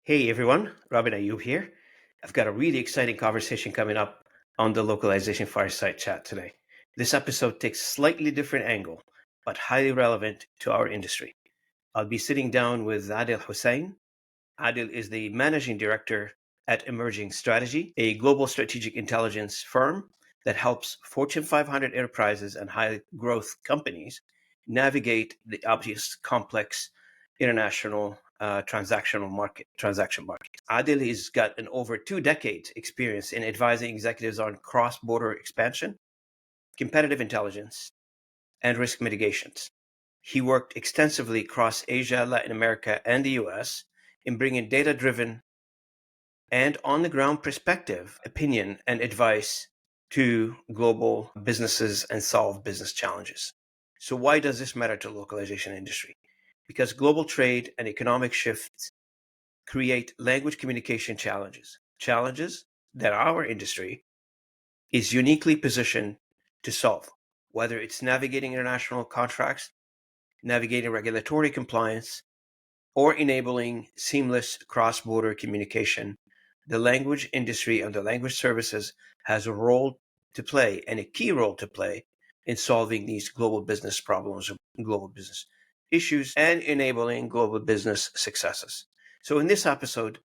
Hey everyone, Robin Ayub here. I've got a really exciting conversation coming up on the Localization Fireside chat today. This episode takes a slightly different angle, but highly relevant to our industry. I'll be sitting down with Adil Hussain. Adil is the managing director at Emerging Strategy, a global strategic intelligence firm that helps Fortune 500 enterprises and high growth companies navigate the obvious complex international transaction market. Adil has got an over 2 decades experience in advising executives on cross-border expansion, competitive intelligence, and risk mitigations. He worked extensively across Asia, Latin America, and the US in bringing data-driven and on-the-ground perspective, opinion, and advice to global businesses and solve business challenges. So why does this matter to the localization industry? Because global trade and economic shifts create language communication challenges that our industry is uniquely positioned to solve, whether it's navigating international contracts, navigating regulatory compliance, or enabling seamless cross-border communication. The language industry and the language services has a role to play and a key role to play in solving these global business problems, global business issues, and enabling global business successes. So in this episode,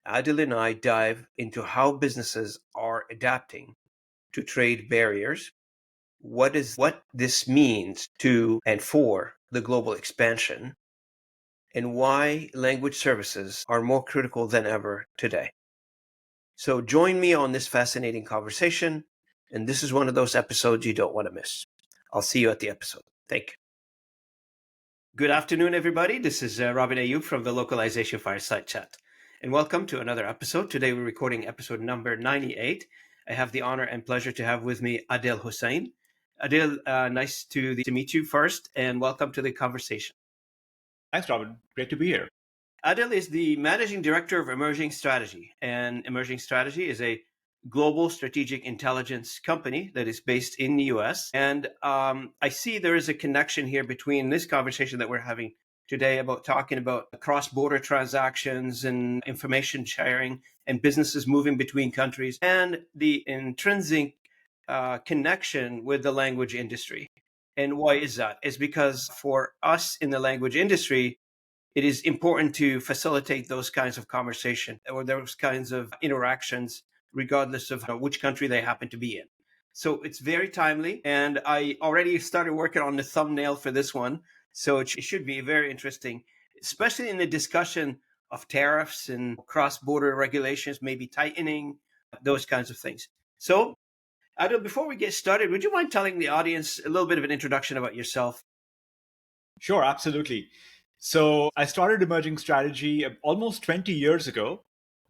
Adil and I dive into how businesses are adapting to trade barriers, what this means to and for the global expansion, and why language services are more critical than ever today. So join me on this fascinating conversation, and this is one of those episodes you don't want to miss. I'll see you at the episode. Thank you. Good afternoon, everybody. This is Robin Ayub from the Localization Fireside chat, and welcome to another episode. Today we're recording episode number 98. I have the honor and pleasure to have with me Adil Hussain. Adil, nice to meet you first, and welcome to the conversation. Thanks, Robin. Great to be here. Adil is the managing director of Emerging Strategy, and Emerging Strategy is a global strategic intelligence company that is based in the US. And I see there is a connection here between this conversation that we're having today about talking about cross-border transactions and information sharing and businesses moving between countries and the intrinsic connection with the language industry. And why is that? It's because for us in the language industry, it is important to facilitate those kinds of conversation or those kinds of interactions, regardless of which country they happen to be in. So it's very timely, and I already started working on the thumbnail for this one. So it should be very interesting, especially in the discussion of tariffs and cross-border regulations, maybe tightening, those kinds of things. So, Adil, before we get started, would you mind telling the audience a little bit of an introduction about yourself? Sure, absolutely. So I started Emerging Strategy almost 20 years ago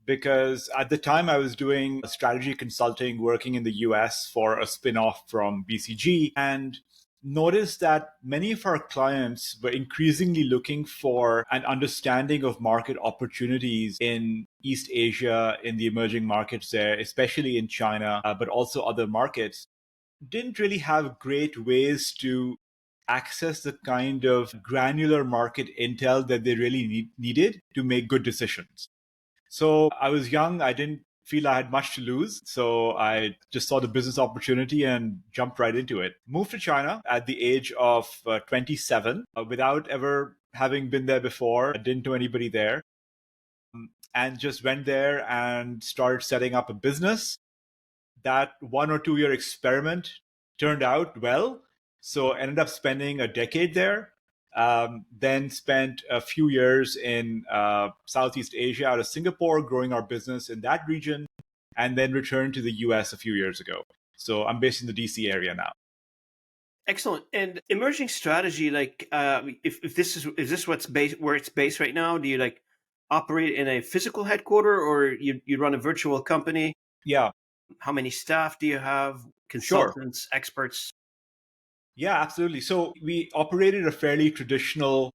because at the time I was doing strategy consulting, working in the US for a spin-off from BCG, and noticed that many of our clients were increasingly looking for an understanding of market opportunities in East Asia, in the emerging markets there, especially in China, but also other markets. Didn't really have great ways to access the kind of granular market intel that they really needed to make good decisions. So I was young, I didn't feel I had much to lose. So I just saw the business opportunity and jumped right into it. Moved to China at the age of 27 without ever having been there before. I didn't know anybody there. And just went there and started setting up a business. That 1 or 2 year experiment turned out well. So I ended up spending a decade there. Then spent a few years in Southeast Asia out of Singapore, growing our business in that region, and then returned to the US a few years ago. So I'm based in the DC area now. Excellent. And emerging strategy, like if this is what's based where it's based right now, do you like operate in a physical headquarter or you run a virtual company? Yeah, How many staff do you have? sure. Consultants, experts? Yeah, absolutely. So we operated a fairly traditional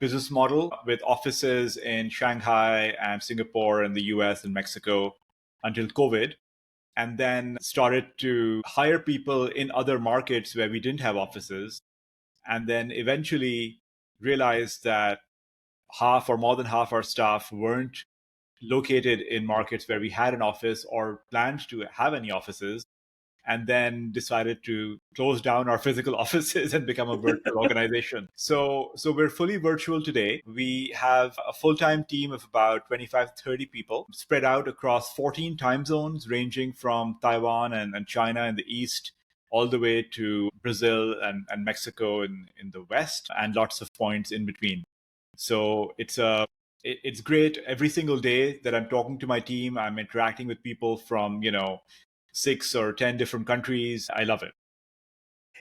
business model with offices in Shanghai and Singapore and the US and Mexico until COVID, and then started to hire people in other markets where we didn't have offices, and then eventually realized that half or more than half our staff weren't located in markets where we had an office or planned to have any offices, and then decided to close down our physical offices and become a virtual organization. So we're fully virtual today. We have a full-time team of about 25 to 30 people spread out across 14 time zones, ranging from Taiwan and China in the east all the way to Brazil and Mexico in the west, and lots of points in between. So it's great. Every single day that I'm talking to my team, I'm interacting with people from 6 or 10 different countries. I love it.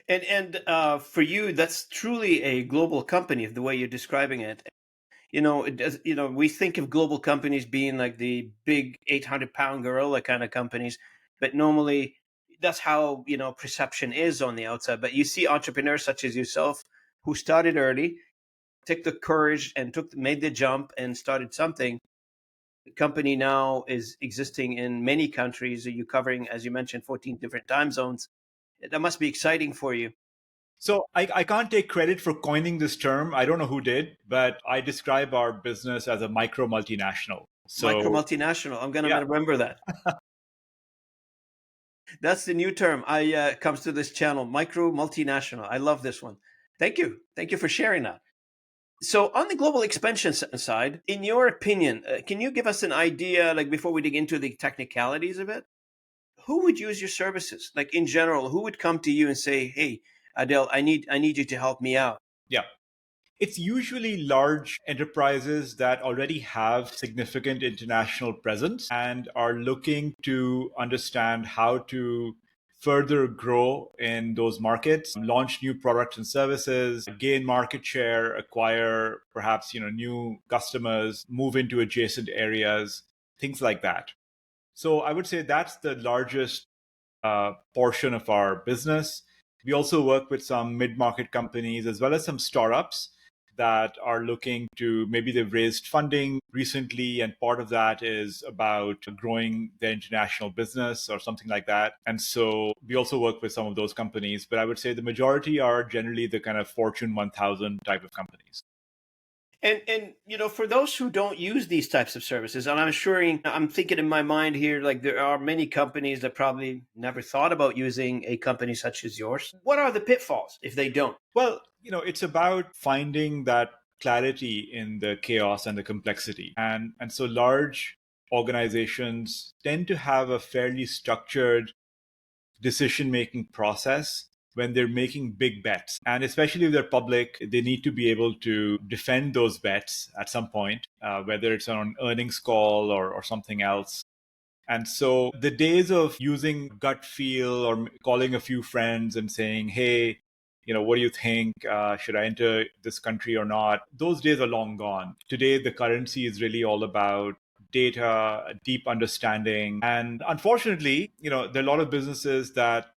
And for you, that's truly a global company, the way you're describing it. It does. We think of global companies being like the big 800-pound gorilla kind of companies, but normally that's how perception is on the outside. But you see entrepreneurs such as yourself who started early, took the courage and made the jump and started something. The company now is existing in many countries. Are you covering, as you mentioned, 14 different time zones? That must be exciting for you. So I can't take credit for coining this term. I don't know who did, but I describe our business as a micro multinational. Micro So multinational. I'm going to yeah, remember that. That's the new term. I comes to this channel, micro multinational. I love this one. Thank you. Thank you for sharing that. So, on the global expansion side, in your opinion, can you give us an idea, like before we dig into the technicalities of it? Who would use your services? Like in general, who would come to you and say, "Hey, Adele, I need you to help me out"? yeah. It's usually large enterprises that already have significant international presence and are looking to understand how to further grow in those markets, launch new products and services, gain market share, acquire perhaps new customers, move into adjacent areas, things like that. So I would say that's the largest portion of our business. We also work with some mid-market companies as well as some startups that are looking to, maybe they've raised funding recently, and part of that is about growing their international business or something like that. And so we also work with some of those companies, but I would say the majority are generally the kind of Fortune 1000 type of companies. And for those who don't use these types of services, and I'm thinking in my mind here, like there are many companies that probably never thought about using a company such as yours. What are the pitfalls if they don't? Well, it's about finding that clarity in the chaos and the complexity. And so large organizations tend to have a fairly structured decision-making process when they're making big bets. And especially if they're public, they need to be able to defend those bets at some point, whether it's on an earnings call or something else. And so the days of using gut feel or calling a few friends and saying, hey, what do you think? Should I enter this country or not? Those days are long gone. Today, the currency is really all about data, deep understanding. And unfortunately, there are a lot of businesses that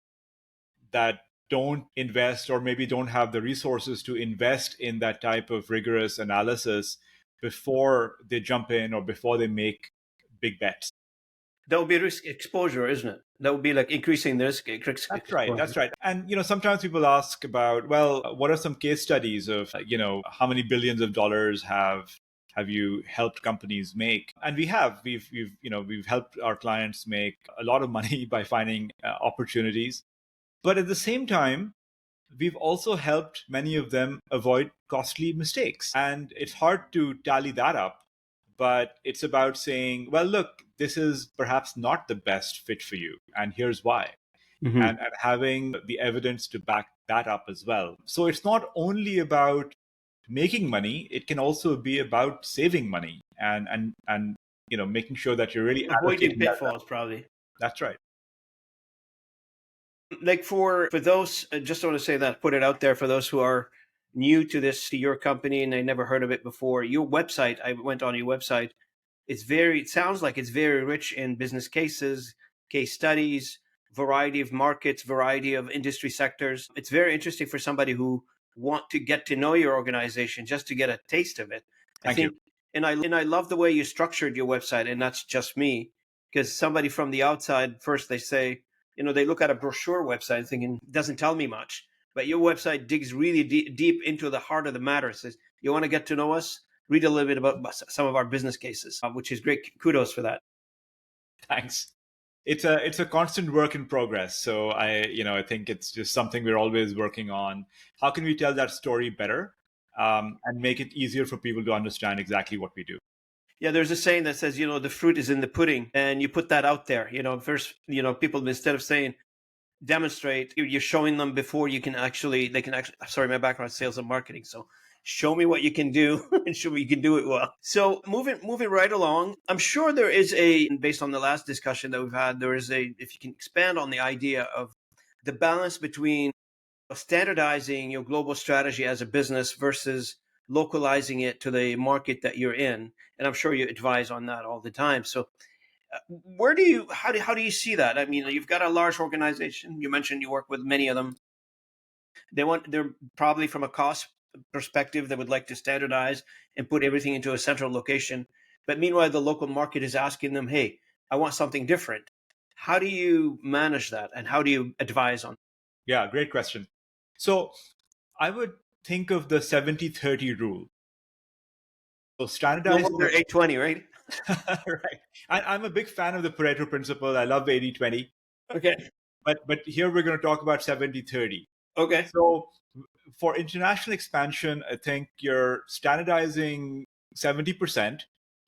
don't invest or maybe don't have the resources to invest in that type of rigorous analysis before they jump in or before they make big bets. That would be risk exposure, isn't it? That would be like increasing the risk That's right. exposure. That's right. And sometimes people ask about, well, what are some case studies of how many billions of dollars have you helped companies make? And we've helped our clients make a lot of money by finding opportunities. But at the same time, we've also helped many of them avoid costly mistakes. And it's hard to tally that up, but it's about saying, well, look, this is perhaps not the best fit for you, and here's why. Mm-hmm. And having the evidence to back that up as well. So it's not only about making money, it can also be about saving money and making sure that you're really Avoiding allocating that. pitfalls, probably. That's right. Like for those, just want to say that, put it out there for those who are new to your company and they never heard of it before. Your website, I went on your website. It sounds like it's very rich in business cases, case studies, variety of markets, variety of industry sectors. It's very interesting for somebody who want to get to know your organization, just to get a taste of it. I Thank you. think, and I love the way you structured your website, and that's just me, because somebody from the outside, first they say, they look at a brochure website thinking it doesn't tell me much, but your website digs really deep into the heart of the matter. It says, you want to get to know us? read a little bit about some of our business cases, which is great. Kudos for that. Thanks. It's a constant work in progress. So I think it's just something we're always working on. How can we tell that story better, and make it easier for people to understand exactly what we do? Yeah, there's a saying that says, the fruit is in the pudding, and you put that out there. First, people, instead of saying demonstrate, you're showing them before they can actually. Sorry, my background is sales and marketing, so show me what you can do and show me you can do it well. So moving right along, I'm sure there is based on the last discussion that we've had, if you can expand on the idea of the balance between standardizing your global strategy as a business versus localizing it to the market that you're in. And I'm sure you advise on that all the time. So how do you see that? I mean, you've got a large organization. You mentioned you work with many of them. They're probably, from a cost perspective, they would like to standardize and put everything into a central location. But meanwhile, the local market is asking them, hey, I want something different. How do you manage that, and how do you advise on? Yeah, great question. So I would think of the 70-30 rule. So No standardize. wonder 820, right? Right. I'm a big fan of the Pareto principle. I love 80-20. Okay. But here we're going to talk about 70-30. Okay. So for international expansion, I think you're standardizing 70%,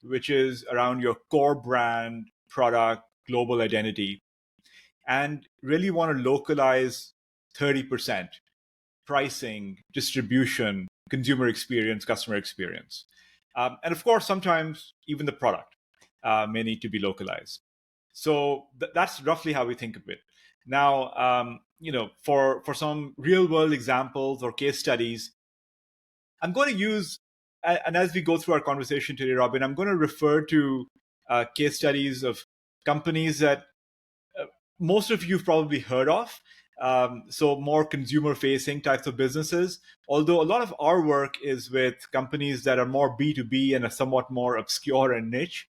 which is around your core brand, product, global identity, and really want to localize 30%: pricing, distribution, consumer experience, customer experience. And of course, sometimes even the product may need to be localized. So that's roughly how we think of it. Now, for some real world examples or case studies, I'm going to use, and as we go through our conversation today, Robin, I'm going to refer to case studies of companies that most of you've probably heard of. So more consumer facing types of businesses, although a lot of our work is with companies that are more B2B and are somewhat more obscure and niche.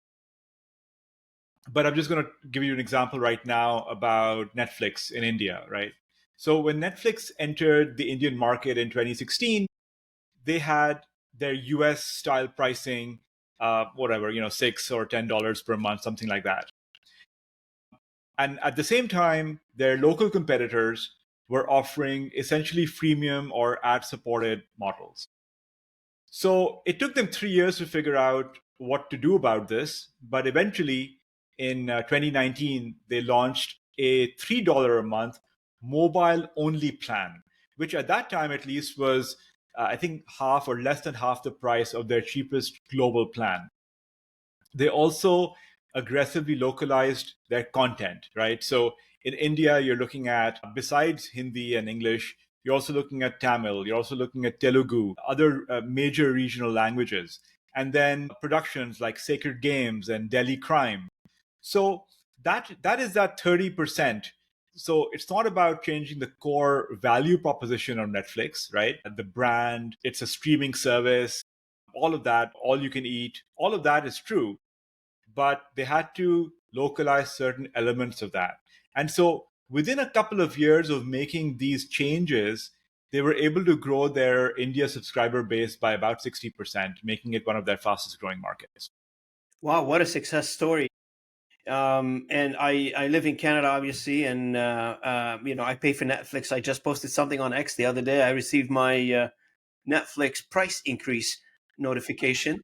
But I'm just going to give you an example right now about Netflix in India, right? So when Netflix entered the Indian market in 2016, they had their US style pricing, whatever, $6 or $10 per month, something like that. And at the same time, their local competitors were offering essentially freemium or ad supported models. So it took them 3 years to figure out what to do about this. But eventually, in 2019, they launched a $3 a month mobile only plan, which at that time at least was, I think, half or less than half the price of their cheapest global plan. They also aggressively localized their content, right? So in India, you're looking at, besides Hindi and English, you're also looking at Tamil, you're also looking at Telugu, other major regional languages, and then productions like Sacred Games and Delhi Crime. So that is that 30%. So it's not about changing the core value proposition of Netflix, right? The brand, it's a streaming service, all of that, all you can eat, all of that is true. But they had to localize certain elements of that. And so within a couple of years of making these changes, they were able to grow their India subscriber base by about 60%, making it one of their fastest growing markets. Wow, what a success story. And I live in Canada, obviously, and I pay for Netflix. I just posted something on X the other day. I received my Netflix price increase notification,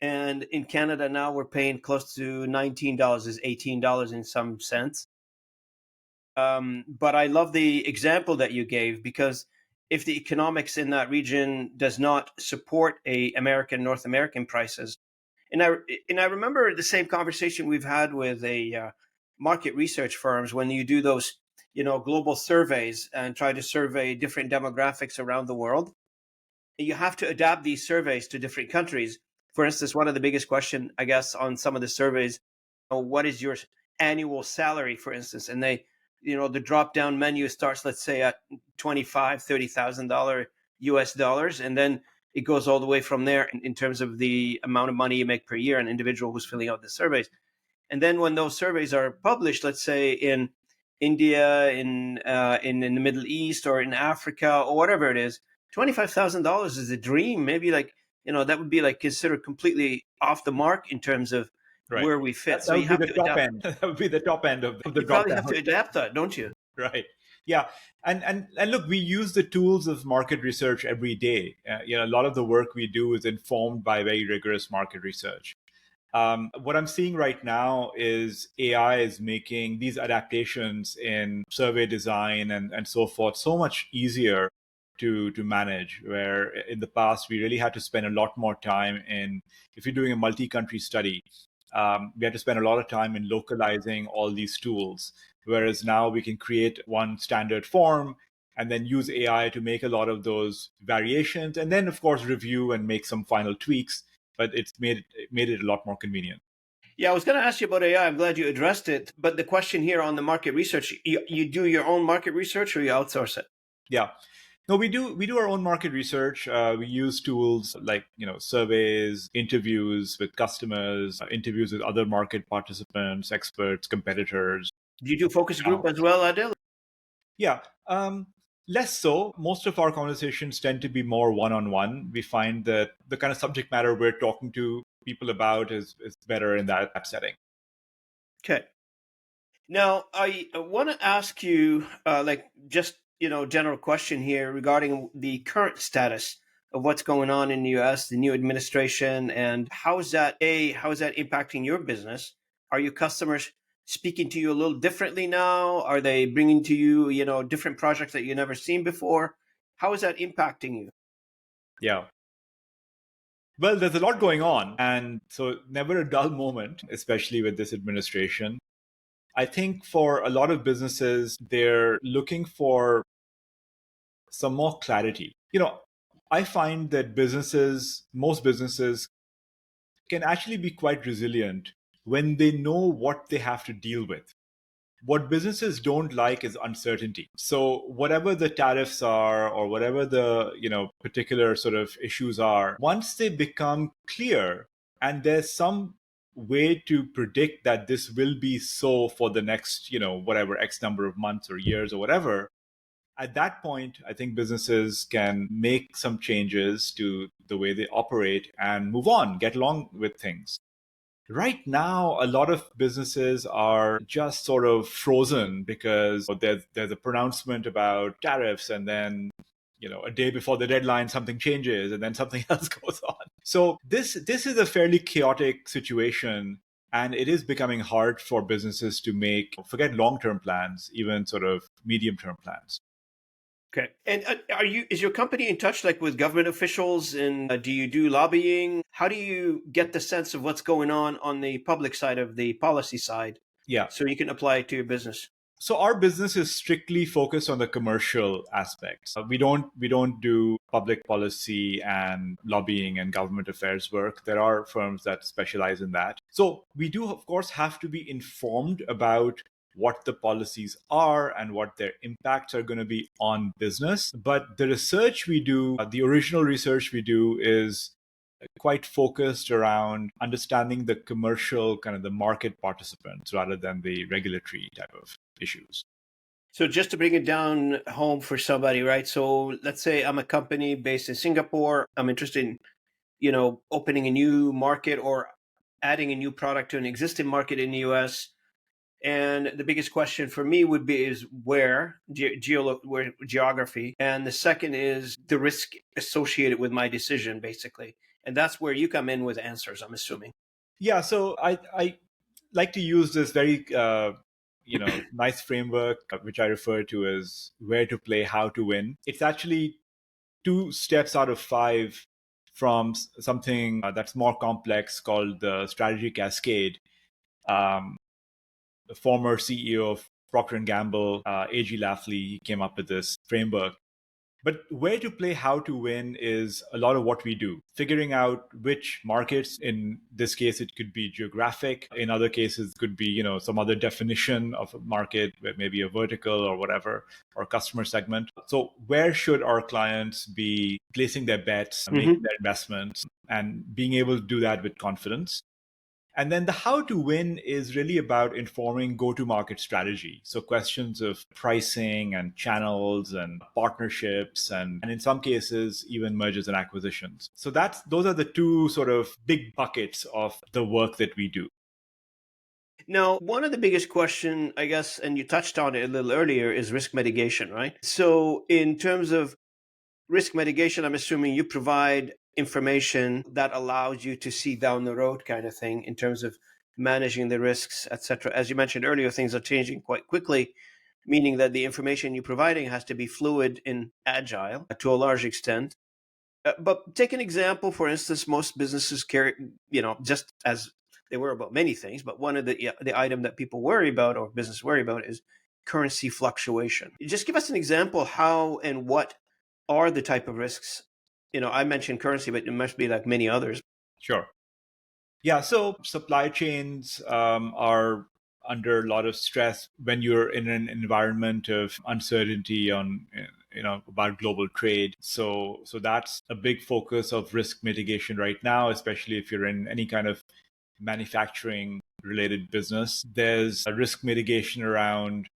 and in Canada now we're paying close to $19, is $18 in some sense. But I love the example that you gave, because if the economics in that region does not support North American prices, and I remember the same conversation we've had with market research firms when you do those global surveys and try to survey different demographics around the world. You have to adapt these surveys to different countries. For instance, one of the biggest questions, I guess, on some of the surveys, what is your annual salary, for instance? And the drop down menu starts, let's say, at $25,000-$30,000 US dollars, and then it goes all the way from there in terms of the amount of money you make per year, an individual who's filling out the surveys. And then when those surveys are published, let's say in India, in the Middle East, or in Africa, or whatever it is, $25,000 is a dream. Maybe like that would be like considered completely off the mark in terms of Right. where we fit. So That you would be have the to top adapt. end. That would be the top end of the You drop probably have down. to adapt that, don't you? Right. Yeah. And look, we use the tools of market research every day. A lot of the work we do is informed by very rigorous market research. What I'm seeing right now is AI is making these adaptations in survey design and so forth so much easier to manage, where in the past we really had to spend a lot more time in, if you're doing a multi-country study, we had to spend a lot of time in localizing all these tools, whereas now we can create one standard form and then use AI to make a lot of those variations, and then of course review and make some final tweaks. But it made it a lot more convenient. Yeah, I was going to ask you about AI. I'm glad you addressed it. But the question here on the market research, you do your own market research or you outsource it? Yeah. No, we do our own market research. We use tools like surveys, interviews with customers, interviews with other market participants, experts, competitors. Do you do focus Uh, group as well, Adil? yeah, less so. Most of our conversations tend to be more one-on-one. We find that the kind of subject matter we're talking to people about is better in that setting. Okay. Now, I want to ask you, just general question here regarding the current status of what's going on in the U.S., the new administration, and how is that impacting your business? Are your customers speaking to you a little differently now? Are they bringing to you, different projects that you never seen before? How is that impacting you? Yeah. Well, there's a lot going on, and so never a dull moment, especially with this administration. I think for a lot of businesses, they're looking for some more clarity. I find that most businesses can actually be quite resilient when they know what they have to deal with. What businesses don't like is uncertainty. So whatever the tariffs are or whatever the particular sort of issues are, once they become clear and there's some way to predict that this will be so for the next whatever x number of months or years or whatever, at that point I think businesses can make some changes to the way they operate and move on, get along with things. Right now, a lot of businesses are just sort of frozen because there's a pronouncement about tariffs, and then a day before the deadline something changes, and then something else goes on. So this is a fairly chaotic situation, and it is becoming hard for businesses to forget long-term plans, even sort of medium-term plans. Okay. And is your company in touch like with government officials, and do you do lobbying? How do you get the sense of what's going on the public side of the policy side Yeah. so you can apply it to your business? So our business is strictly focused on the commercial aspects. We don't do public policy and lobbying and government affairs work. There are firms that specialize in that. So we do, of course, have to be informed about what the policies are and what their impacts are going to be on business. But the research we do, the original research we do, is quite focused around understanding the commercial, kind of the market participants, rather than the regulatory type of issues. So just to bring it down home for somebody, right? So let's say I'm a company based in Singapore. I'm interested in, opening a new market or adding a new product to an existing market in the US. And the biggest question for me would be is where, where geography. And the second is the risk associated with my decision, basically. And that's where you come in with answers, I'm assuming. Yeah, so I like to use this very nice framework, which I refer to as where to play, how to win. It's actually 2 steps out of 5 from something that's more complex called the strategy cascade. Um, the former CEO of Procter and Gamble, A.G. Lafley, he came up with this framework. But where to play, how to win is a lot of what we do. Figuring out which markets, in this case, it could be geographic. In other cases, it could be, some other definition of a market, maybe a vertical or whatever, or customer segment. So where should our clients be placing their bets, making their investments, and being able to do that with confidence? And then the how to win is really about informing go-to-market strategy. So questions of pricing and channels and partnerships and in some cases even mergers and acquisitions. So those are the two sort of big buckets of the work that we do. Now, one of the biggest question, I guess, and you touched on it a little earlier, is risk mitigation, right? So in terms of risk mitigation, I'm assuming you provide information that allows you to see down the road kind of thing in terms of managing the risks, etc. As you mentioned earlier, things are changing quite quickly, meaning that the information you're providing has to be fluid and agile to a large extent. But take an example, for instance, most businesses carry, just as they worry about many things, but one of the item that people worry about or business worry about is currency fluctuation. Just give us an example how and what are the type of risks. I mentioned currency, but it must be like many others. Sure. Yeah, so supply chains are under a lot of stress when you're in an environment of uncertainty on about global trade. So that's a big focus of risk mitigation right now, especially if you're in any kind of manufacturing related business. There's a risk mitigation around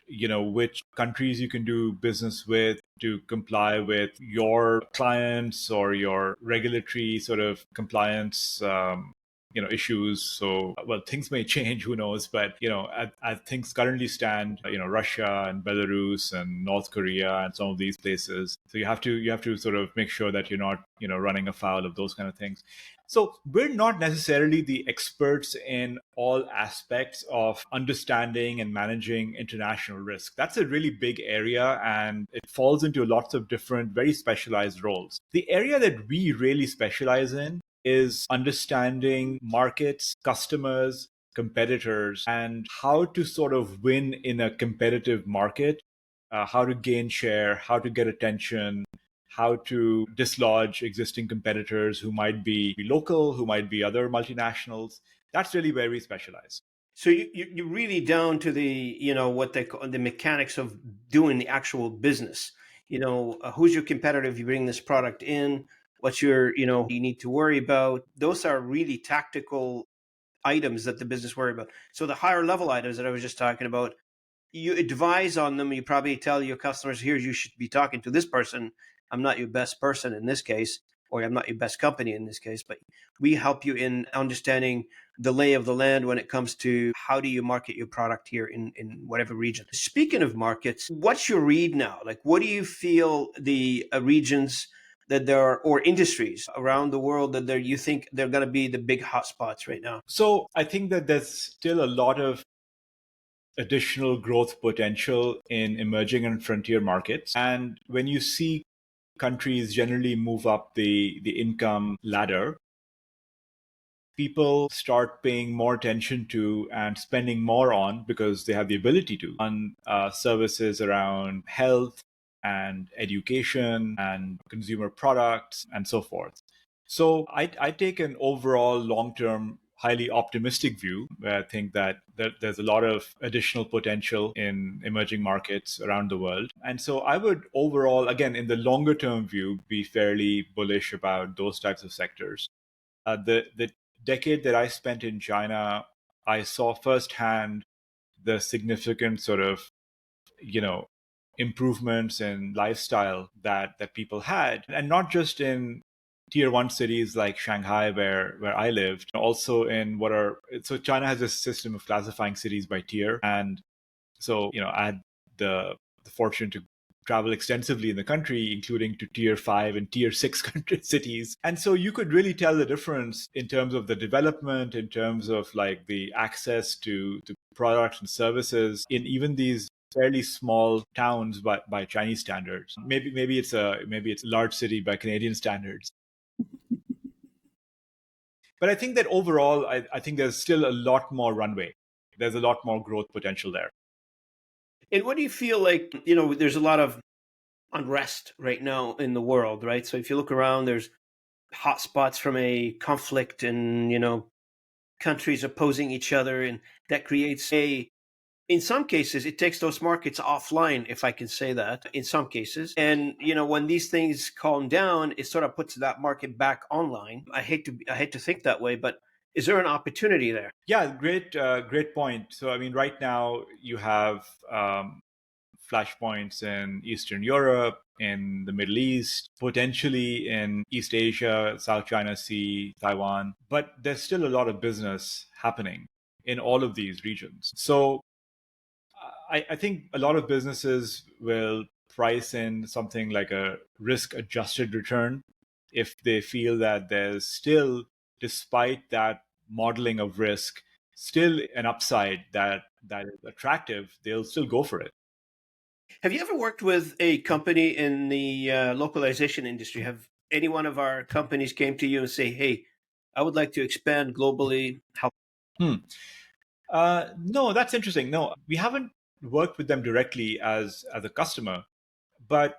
which countries you can do business with to comply with your clients or your regulatory sort of compliance issues. So well, things may change, who knows, but as things currently stand, Russia and Belarus and North Korea and some of these places, so you have to sort of make sure that you're not running afoul of those kind of things. So we're not necessarily the experts in all aspects of understanding and managing international risk. That's a really big area and it falls into lots of different, very specialized roles. The area that we really specialize in is understanding markets, customers, competitors, and how to sort of win in a competitive market, how to gain share, how to get attention, how to dislodge existing competitors who might be local, who might be other multinationals. That's really where we specialize. So you're really down to the, what they call the mechanics of doing the actual business. Who's your competitor if you bring this product in? What's your, you need to worry about? Those are really tactical items that the business worry about. So the higher level items that I was just talking about, you advise on them. You probably tell your customers, here, you should be talking to this person. I'm not your best person in this case, or I'm not your best company in this case, but we help you in understanding the lay of the land when it comes to how do you market your product here in whatever region. Speaking of markets, what's your read now? Like, what do you feel the regions that there are, or industries around the world that you think they're going to be the big hotspots right now? So I think that there's still a lot of additional growth potential in emerging and frontier markets. And when you see countries generally move up the income ladder, people start paying more attention to and spending more on, because they have the ability to, on services around health and education and consumer products and so forth. So I take an overall long-term, highly optimistic view, where I think that there's a lot of additional potential in emerging markets around the world. And so I would overall, again, in the longer term view, be fairly bullish about those types of sectors. The decade that I spent in China, I saw firsthand the significant sort of, improvements in lifestyle that people had, and not just in tier one cities like Shanghai, where I lived, also in so China has a system of classifying cities by tier. And so, I had the fortune to travel extensively in the country, including to tier 5 and tier 6 country cities. And so you could really tell the difference in terms of the development, in terms of like the access to products and services in even these fairly small towns by Chinese standards. Maybe it's a large city by Canadian standards. But I think that overall, I think there's still a lot more runway. There's a lot more growth potential there. And what do you feel like, there's a lot of unrest right now in the world, right? So if you look around, there's hotspots from a conflict and, countries opposing each other. And that creates in some cases, it takes those markets offline, if I can say that, in some cases. And, when these things calm down, it sort of puts that market back online. I hate to think that way, but Is there an opportunity there? Yeah, great point. So, I mean, right now you have flashpoints in Eastern Europe, in the Middle East, potentially in East Asia, South China Sea, Taiwan. But there's still a lot of business happening in all of these regions. So I think a lot of businesses will price in something like a risk adjusted return if they feel that there's still, despite that modeling of risk, still an upside that is attractive, they'll still go for it. Have you ever worked with a company in the localization industry? Have any one of our companies came to you and say, "Hey, I would like to expand globally"? How? Hmm. No, that's interesting. No, we haven't worked with them directly as a customer, but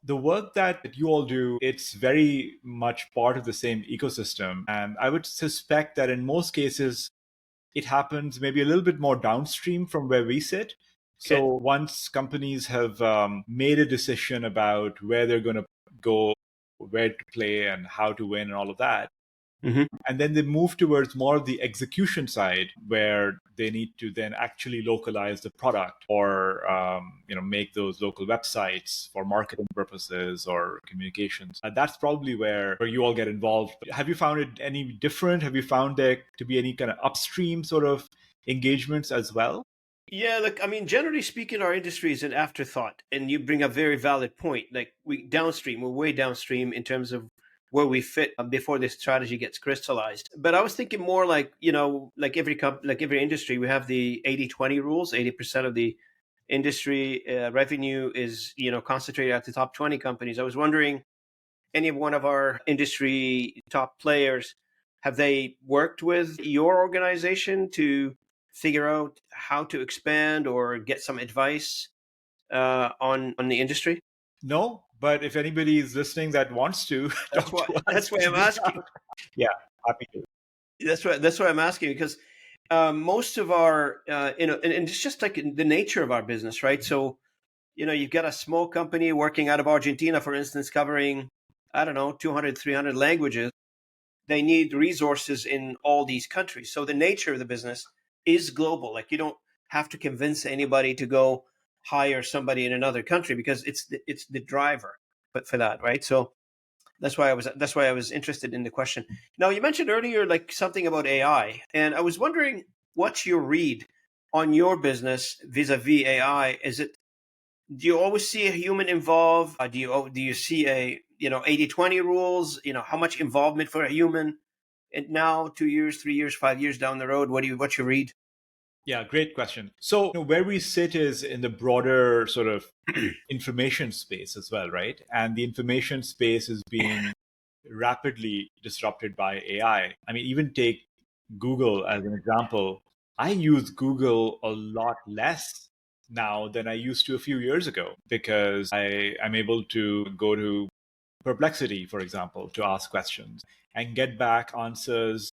the work that you all do, it's very much part of the same ecosystem. And I would suspect that in most cases, it happens maybe a little bit more downstream from where we sit. Okay. So once companies have made a decision about where they're going to go, where to play, and how to win, and all of that, Hmm. and then they move towards more of the execution side where they need to then actually localize the product or make those local websites for marketing purposes or communications. That's probably where you all get involved. Have you found it any different? Have you found there to be any kind of upstream sort of engagements as well? Yeah, look, I mean, generally speaking, our industry is an afterthought, and you bring a very valid point. Like we downstream, we're way downstream in terms of where we fit before this strategy gets crystallized. But I was thinking more like, like like every industry, we have the 80-20 rules. 80% of the industry revenue is, concentrated at the top 20 companies. I was wondering, any one of our industry top players, have they worked with your organization to figure out how to expand or get some advice on the industry? No, but if anybody is listening that wants to That's talk why to us, that's why I'm asking. yeah, happy to. That's why I'm asking, because most of our and it's just like the nature of our business, right? So you've got a small company working out of Argentina, for instance, covering, I don't know, 200, 300 languages. They need resources in all these countries. So the nature of the business is global. Like you don't have to convince anybody to go hire somebody in another country, because it's the driver for that, right? So that's why I was interested in the question. Now you mentioned earlier like something about AI, and I was wondering what's your read on your business vis-a-vis AI? Do you always see a human involved? Do you see a 80-20 rules? How much involvement for a human? And now 2 years, 3 years, 5 years down the road, what's your read? Yeah, great question. So, where we sit is in the broader sort of information space as well, right? And the information space is being rapidly disrupted by AI. I mean, even take Google as an example. I use Google a lot less now than I used to a few years ago because I'm able to go to Perplexity, for example, to ask questions and get back answers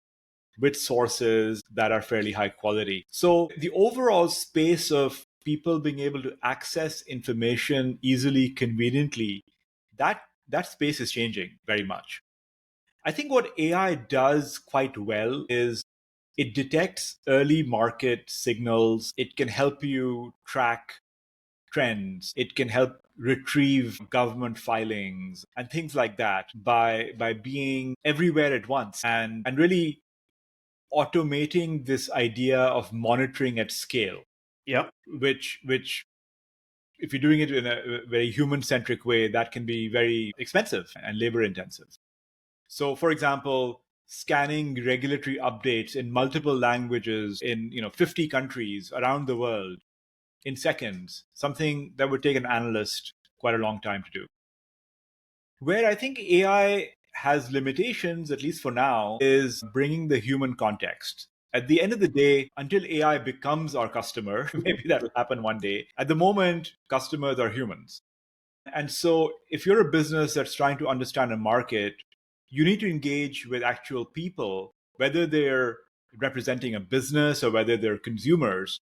with sources that are fairly high quality. So the overall space of people being able to access information easily, conveniently, that space is changing very much. I think what AI does quite well is it detects early market signals. It can help you track trends. It can help retrieve government filings and things like that by being everywhere at once and really automating this idea of monitoring at scale, Yep. which if you're doing it in a very human centric way, that can be very expensive and labor intensive. So, for example, scanning regulatory updates in multiple languages in 50 countries around the world in seconds, something that would take an analyst quite a long time to do. Where I think AI has limitations, at least for now, is bringing the human context. At the end of the day, until AI becomes our customer, maybe that'll happen one day. At the moment, customers are humans. And so, if you're a business that's trying to understand a market, you need to engage with actual people, whether they're representing a business or whether they're consumers.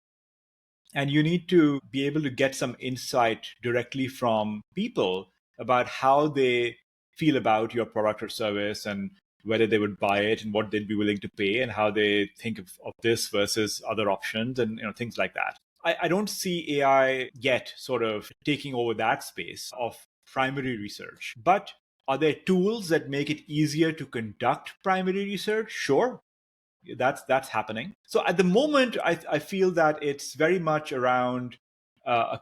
And you need to be able to get some insight directly from people about how they feel about your product or service and whether they would buy it and what they'd be willing to pay and how they think of this versus other options and things like that. I don't see AI yet sort of taking over that space of primary research. But are there tools that make it easier to conduct primary research? Sure, that's happening. So at the moment, I feel that it's very much around a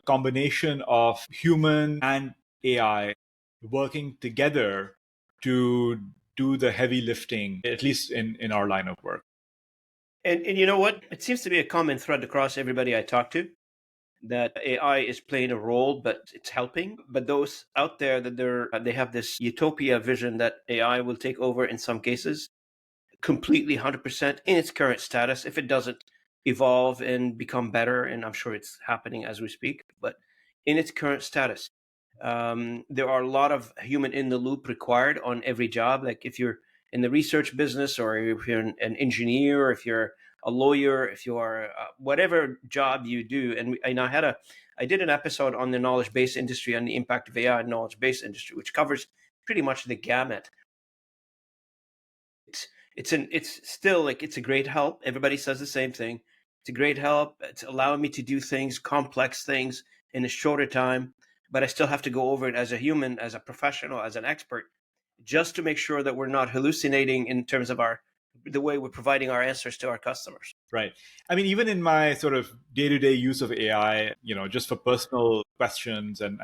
combination of human and AI working together to do the heavy lifting, at least in our line of work. And you know what? It seems to be a common thread across everybody I talk to that AI is playing a role, but it's helping. But those out there that they have this utopia vision that AI will take over in some cases, completely 100% in its current status. If it doesn't evolve and become better, and I'm sure it's happening as we speak, but in its current status, there are a lot of human in the loop required on every job. Like if you're in the research business, or if you're an engineer, or if you're a lawyer, if you are whatever job you do. And I did an episode on the knowledge base industry and the impact of AI in knowledge base industry, which covers pretty much the gamut. It's still like it's a great help. Everybody says the same thing. It's a great help. It's allowing me to do things, complex things, in a shorter time. But I still have to go over it as a human, as a professional, as an expert, just to make sure that we're not hallucinating in terms of the way we're providing our answers to our customers. Right. I mean, even in my sort of day-to-day use of AI, just for personal questions and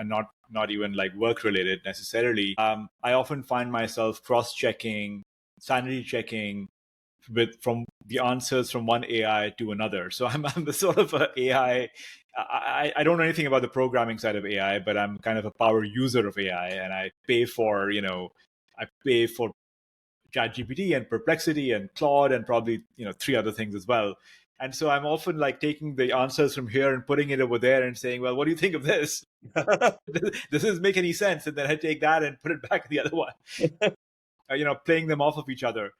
not even like work related necessarily, I often find myself cross-checking, sanity checking from the answers from one AI to another. So I'm the sort of a AI. I don't know anything about the programming side of AI, but I'm kind of a power user of AI, and I pay for ChatGPT and Perplexity and Claude and probably three other things as well. And so I'm often like taking the answers from here and putting it over there and saying, well, what do you think of this? Does this make any sense? And then I take that and put it back in the other one. Playing them off of each other.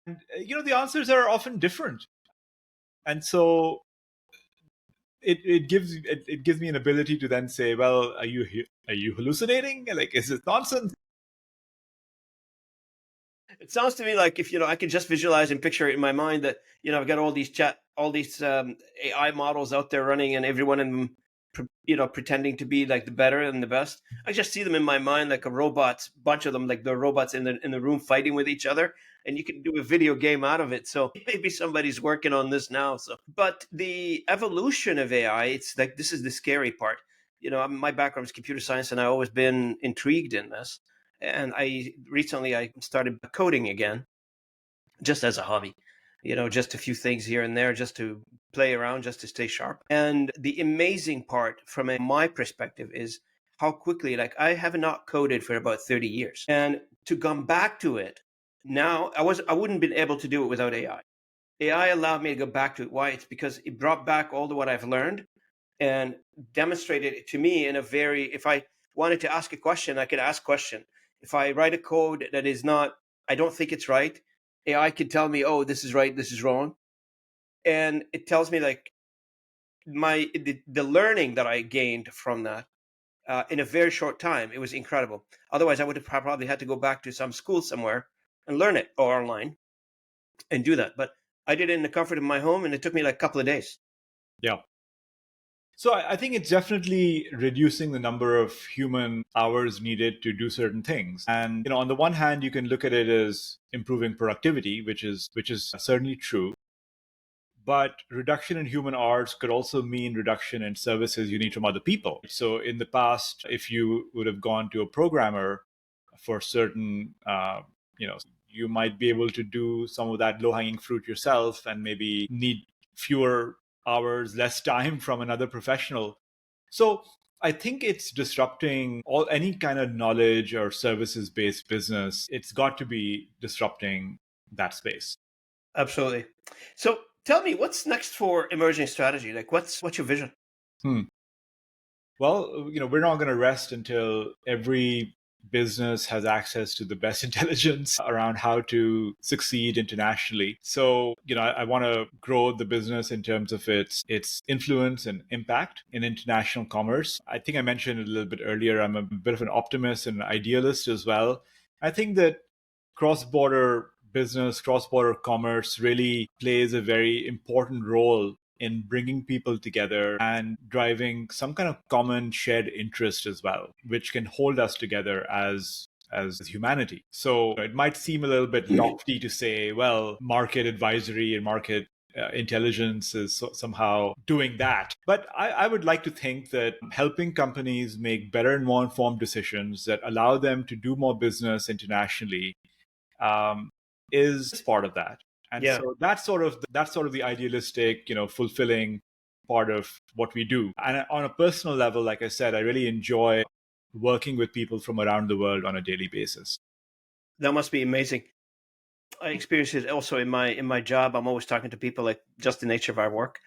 And the answers are often different. And so it gives me an ability to then say, well, are you hallucinating? Like, is this nonsense? It sounds to me like if I can just visualize and picture it in my mind that I've got all these AI models out there running, and every one of them pretending to be like the better and the best. I just see them in my mind like a robots, bunch of them, like the robots in the room fighting with each other, and you can do a video game out of it. So maybe somebody's working on this now. So, but the evolution of AI, it's like this is the scary part. My background is computer science, and I've always been intrigued in this. And recently I started coding again, just as a hobby, just a few things here and there, just to play around, just to stay sharp. And the amazing part from my perspective is how quickly, like I have not coded for about 30 years. And to come back to it now, I wouldn't been able to do it without AI. AI allowed me to go back to it. Why? It's because it brought back all the what I've learned and demonstrated it to me in a very, if I wanted to ask a question, I could ask question. If I write a code that is not, I don't think it's right, AI could tell me, oh, this is right, this is wrong. And it tells me like the learning that I gained from that in a very short time, it was incredible. Otherwise, I would have probably had to go back to some school somewhere and learn it or online and do that. But I did it in the comfort of my home, and it took me like a couple of days. Yeah. So I think it's definitely reducing the number of human hours needed to do certain things. And on the one hand, you can look at it as improving productivity, which is certainly true. But reduction in human hours could also mean reduction in services you need from other people. So in the past, if you would have gone to a programmer for certain, you might be able to do some of that low-hanging fruit yourself and maybe need fewer hours, less time from another professional. So I think it's disrupting any kind of knowledge or services based business. It's got to be disrupting that space. Absolutely. So tell me, what's next for emerging strategy? Like, what's your vision? Well, we're not going to rest until every business has access to the best intelligence around how to succeed internationally. So, I want to grow the business in terms of its influence and impact in international commerce. I think I mentioned it a little bit earlier. I'm a bit of an optimist and an idealist as well. I think that cross-border business, cross-border commerce really plays a very important role in bringing people together and driving some kind of common shared interest as well, which can hold us together as humanity. So it might seem a little bit lofty to say, well, market advisory and market intelligence is somehow doing that. But I would like to think that helping companies make better and more informed decisions that allow them to do more business internationally is part of that. And Yeah. so that's sort of the idealistic, fulfilling part of what we do. And on a personal level, like I said, I really enjoy working with people from around the world on a daily basis. That must be amazing. I experience it also in my job. I'm always talking to people, like just the nature of our work.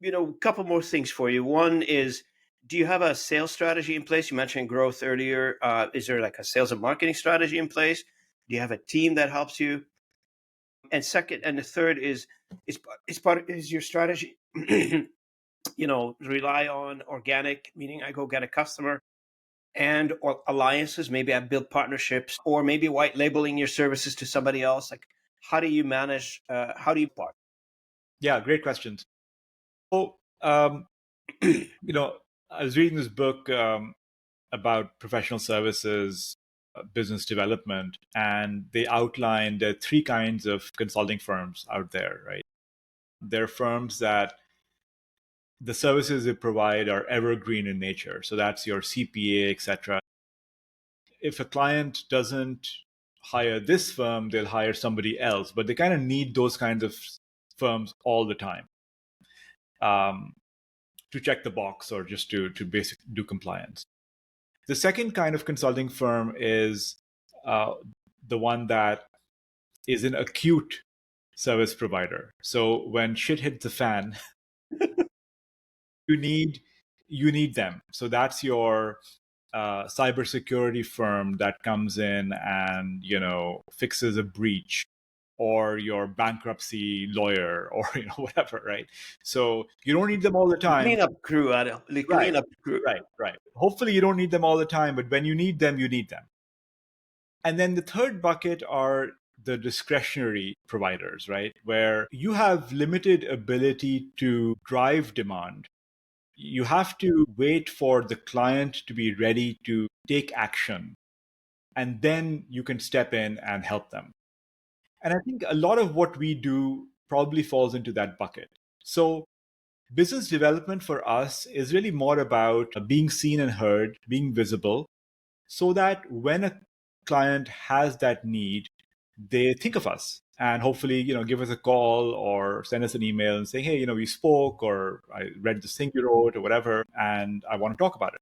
A couple more things for you. One is, do you have a sales strategy in place? You mentioned growth earlier. Is there like a sales and marketing strategy in place? Do you have a team that helps you? And second, and the third is your strategy. Rely on organic, meaning I go get a customer, and or alliances. Maybe I build partnerships, or maybe white labeling your services to somebody else. Like, how do you manage? How do you part? Yeah, great questions. So, I was reading this book about professional services, business development, and they outlined three kinds of consulting firms out there, right? There are firms that the services they provide are evergreen in nature. So that's your CPA, etc. If a client doesn't hire this firm, they'll hire somebody else, but they kind of need those kinds of firms all the time um, to check the box or just to basic do compliance. The second kind of consulting firm is the one that is an acute service provider. So when shit hits the fan, you need them. So that's your cybersecurity firm that comes in and fixes a breach, or your bankruptcy lawyer, or whatever, right? So you don't need them all the time. Cleanup crew, Adam. The Right, cleanup crew. right. Hopefully you don't need them all the time, but when you need them, you need them. And then the third bucket are the discretionary providers, right? Where you have limited ability to drive demand. You have to wait for the client to be ready to take action, and then you can step in and help them. And I think a lot of what we do probably falls into that bucket. So business development for us is really more about being seen and heard, being visible, so that when a client has that need, they think of us and hopefully, give us a call or send us an email and say, hey, we spoke, or I read this thing you wrote, or whatever, and I want to talk about it.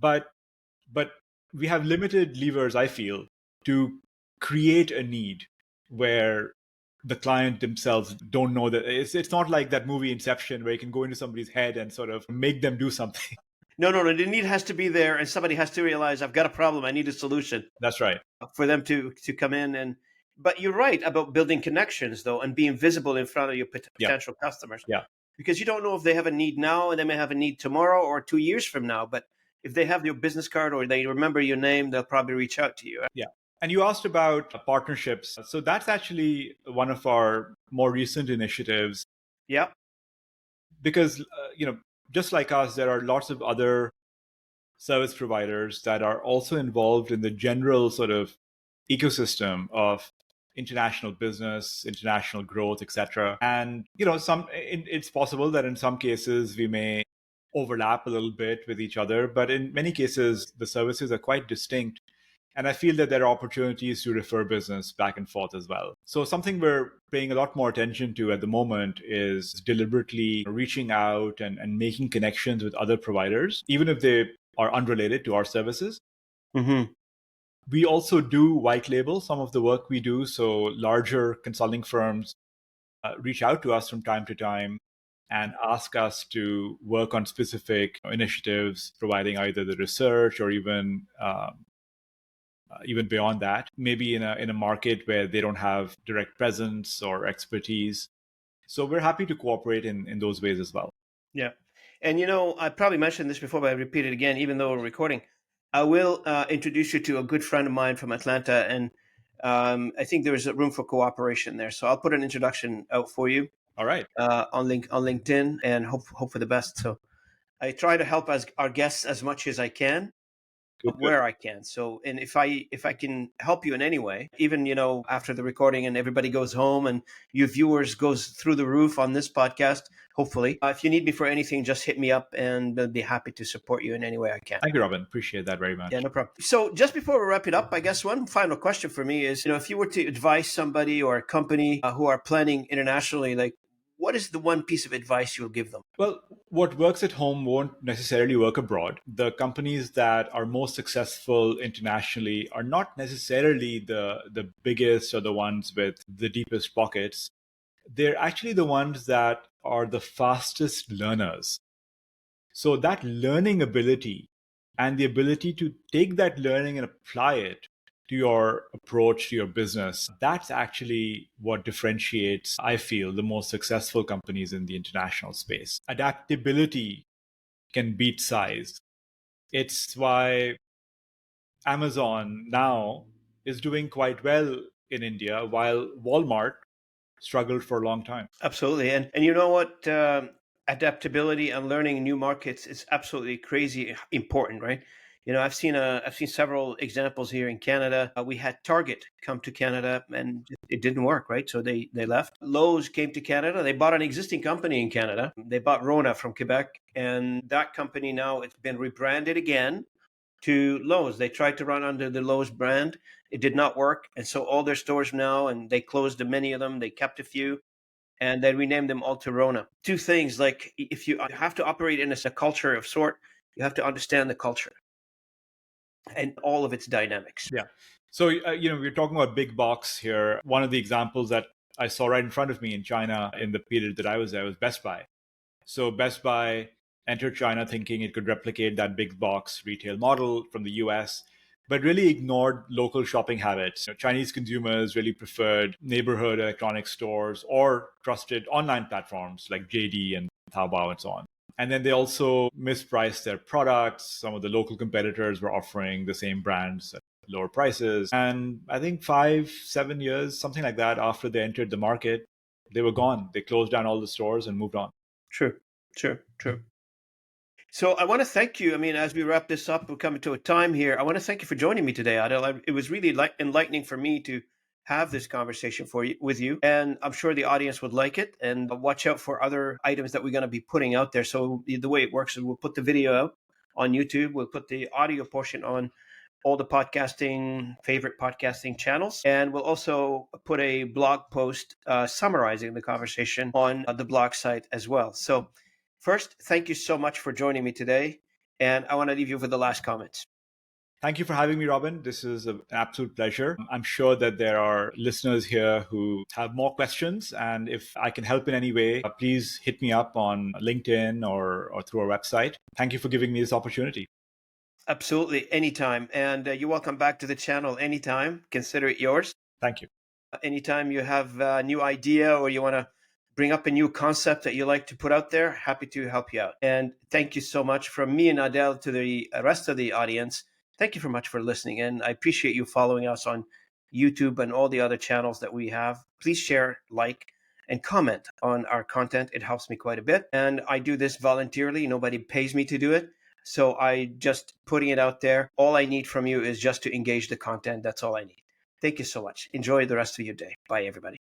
But we have limited levers, I feel, to create a need where the client themselves don't know that it's not like that movie Inception where you can go into somebody's head and sort of make them do something. No. The need has to be there, and somebody has to realize I've got a problem. I need a solution That's right. for them to come in. And but you're right about building connections, though, and being visible in front of your potential customers. Yeah. Because you don't know if they have a need now, and they may have a need tomorrow or 2 years from now. But if they have your business card or they remember your name, they'll probably reach out to you. Yeah. And you asked about partnerships. So that's actually one of our more recent initiatives. Yeah. Because, just like us, there are lots of other service providers that are also involved in the general sort of ecosystem of international business, international growth, etc. And it's possible that in some cases we may overlap a little bit with each other, but in many cases the services are quite distinct. And I feel that there are opportunities to refer business back and forth as well. So something we're paying a lot more attention to at the moment is deliberately reaching out and making connections with other providers, even if they are unrelated to our services. Mm-hmm. We also do white label some of the work we do. So larger consulting firms reach out to us from time to time and ask us to work on specific initiatives, providing either the research or even beyond that, maybe in a market where they don't have direct presence or expertise. So we're happy to cooperate in those ways as well. Yeah. And I probably mentioned this before, but I repeat it again, even though we're recording. I will introduce you to a good friend of mine from Atlanta, and I think there is a room for cooperation there. So I'll put an introduction out for you All right. on LinkedIn, and hope for the best. So I try to help as our guests as much as I can, Good, good. where I can. So, and if I can help you in any way, even after the recording and everybody goes home and you viewers goes through the roof on this podcast, hopefully, if you need me for anything, just hit me up, and I'll be happy to support you in any way I can. Thank you, Robin. Appreciate that very much. Yeah, no problem. So just before we wrap it up, I guess one final question for me is, if you were to advise somebody or a company who are planning internationally, like, what is the one piece of advice you'll give them? Well, what works at home won't necessarily work abroad. The companies that are most successful internationally are not necessarily the biggest or the ones with the deepest pockets. They're actually the ones that are the fastest learners. So that learning ability and the ability to take that learning and apply it to your approach to your business, that's actually what differentiates, I feel, the most successful companies in the international space. Adaptability can beat size. It's why Amazon now is doing quite well in India, while Walmart struggled for a long time. Absolutely. And you know what? Adaptability and learning new markets is absolutely crazy important, right? I've seen several examples here in Canada. We had Target come to Canada and it didn't work, right? So they left. Lowe's came to Canada. They bought an existing company in Canada. They bought Rona from Quebec, and that company now it's been rebranded again to Lowe's. They tried to run under the Lowe's brand. It did not work. And so all their stores now, and they closed many of them. They kept a few, and they renamed them all to Rona. Two things, like if you have to operate in a culture of sort, you have to understand the culture and all of its dynamics. Yeah. So, we're talking about big box here. One of the examples that I saw right in front of me in China in the period that I was there was Best Buy. So Best Buy entered China thinking it could replicate that big box retail model from the US, but really ignored local shopping habits. Chinese consumers really preferred neighborhood electronics stores or trusted online platforms like JD and Taobao and so on. And then they also mispriced their products. Some of the local competitors were offering the same brands at lower prices. And I think 5-7 years, something like that, after they entered the market, they were gone. They closed down all the stores and moved on. True. So I want to thank you. I mean, as we wrap this up, we're coming to a time here. I want to thank you for joining me today, Adel. It was really enlightening for me to have this conversation with you, and I'm sure the audience would like it. And watch out for other items that we're going to be putting out there. So the way it works is we'll put the video out on YouTube. We'll put the audio portion on all the favorite podcasting channels. And we'll also put a blog post summarizing the conversation on the blog site as well. So first, thank you so much for joining me today. And I want to leave you with the last comments. Thank you for having me, Robin. This is an absolute pleasure. I'm sure that there are listeners here who have more questions. And if I can help in any way, please hit me up on LinkedIn or through our website. Thank you for giving me this opportunity. Absolutely. Anytime. And you're welcome back to the channel anytime. Consider it yours. Thank you. Anytime you have a new idea or you want to bring up a new concept that you like to put out there, happy to help you out. And thank you so much from me and Adel to the rest of the audience. Thank you very much for listening in. I appreciate you following us on YouTube and all the other channels that we have. Please share, like, and comment on our content. It helps me quite a bit. And I do this voluntarily. Nobody pays me to do it. So I just putting it out there. All I need from you is just to engage the content. That's all I need. Thank you so much. Enjoy the rest of your day. Bye, everybody.